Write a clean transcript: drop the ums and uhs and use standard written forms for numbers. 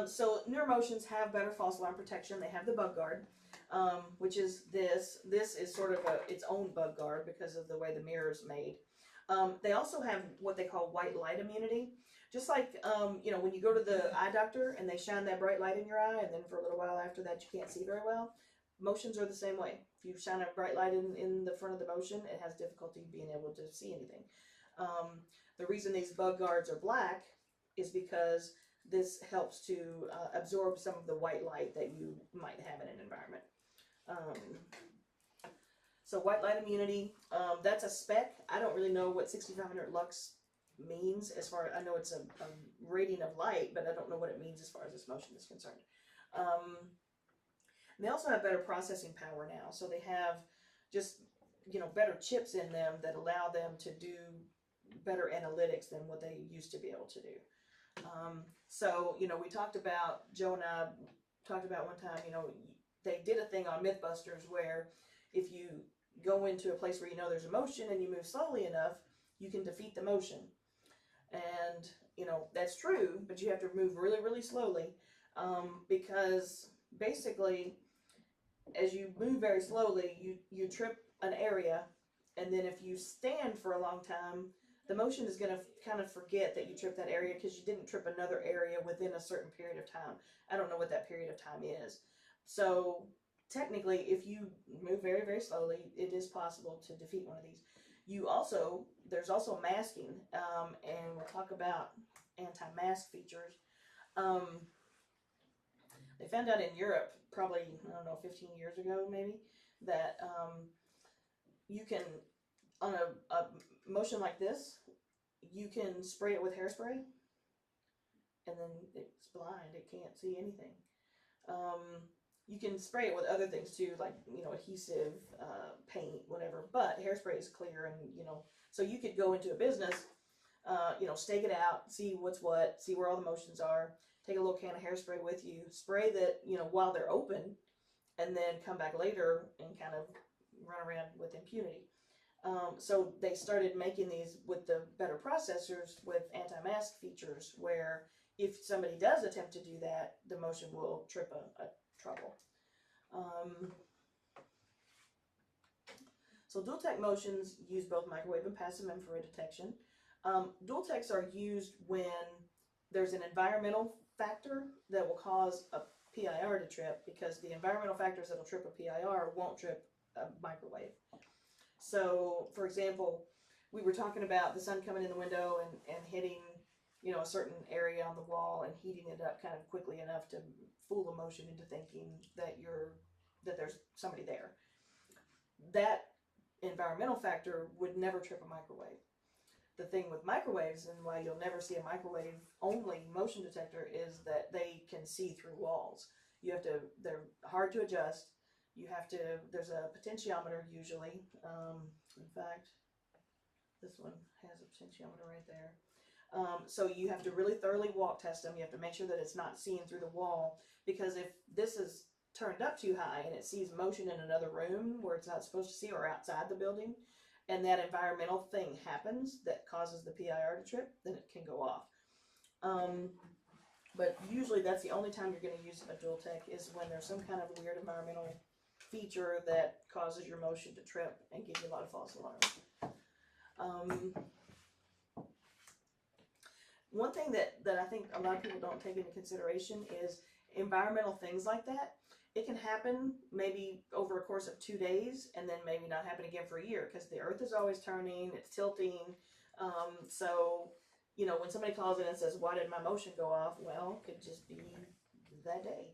So newer motions have better false alarm protection. They have the bug guard, which is this. This is sort of its own bug guard because of the way the mirror is made. They also have what they call white light immunity. Just like, when you go to the eye doctor and they shine that bright light in your eye, and then for a little while after that you can't see very well. Motions are the same way. If you shine a bright light in the front of the motion, it has difficulty being able to see anything. The reason these bug guards are black is because this helps to absorb some of the white light that you might have in an environment. Um, so white light immunity, that's a spec. I don't really know what 6500 lux means as far as I know it's a rating of light, but I don't know what it means as far as this motion is concerned. They also have better processing power now, so they have just better chips in them that allow them to do better analytics than what they used to be able to do. So we talked about, Joe and I talked about one time, they did a thing on Mythbusters where if you go into a place where there's a motion and you move slowly enough, you can defeat the motion. And that's true, but you have to move really, really slowly, because basically as you move very slowly, you trip an area, and then if you stand for a long time, the motion is going to kind of forget that you tripped that area because you didn't trip another area within a certain period of time. I don't know what that period of time is. So technically, if you move very, very slowly, it is possible to defeat one of these. There's also masking, and we'll talk about anti-mask features. They found out in Europe, probably, I don't know, 15 years ago maybe, that you can, on a motion like this, you can spray it with hairspray, and then it's blind, it can't see anything. You can spray it with other things too, like, adhesive, paint, whatever, but hairspray is clear, and, so you could go into a business, stake it out, see what's what, see where all the motions are, take a little can of hairspray with you, spray that, while they're open, and then come back later and kind of run around with impunity. So they started making these with the better processors with anti-mask features where if somebody does attempt to do that, the motion will trip a trouble. So dual tech motions use both microwave and passive infrared detection. Dual techs are used when there's an environmental factor that will cause a PIR to trip, because the environmental factors that will trip a PIR won't trip a microwave. So, for example, we were talking about the sun coming in the window and hitting, a certain area on the wall and heating it up kind of quickly enough to fool the motion into thinking that there's somebody there. That environmental factor would never trip a microwave. The thing with microwaves, and why you'll never see a microwave only motion detector, is that they can see through walls. They're hard to adjust. There's a potentiometer usually. In fact, this one has a potentiometer right there. So you have to really thoroughly walk test them. You have to make sure that it's not seeing through the wall, because if this is turned up too high and it sees motion in another room where it's not supposed to see, or outside the building, and that environmental thing happens that causes the PIR to trip, then it can go off. But usually that's the only time you're going to use a dual tech, is when there's some kind of weird environmental feature that causes your motion to trip and give you a lot of false alarms. One thing that I think a lot of people don't take into consideration is environmental things like that. It can happen maybe over a course of 2 days, and then maybe not happen again for a year, because the earth is always turning, it's tilting. So, when somebody calls in and says, why did my motion go off? Well, it could just be that day.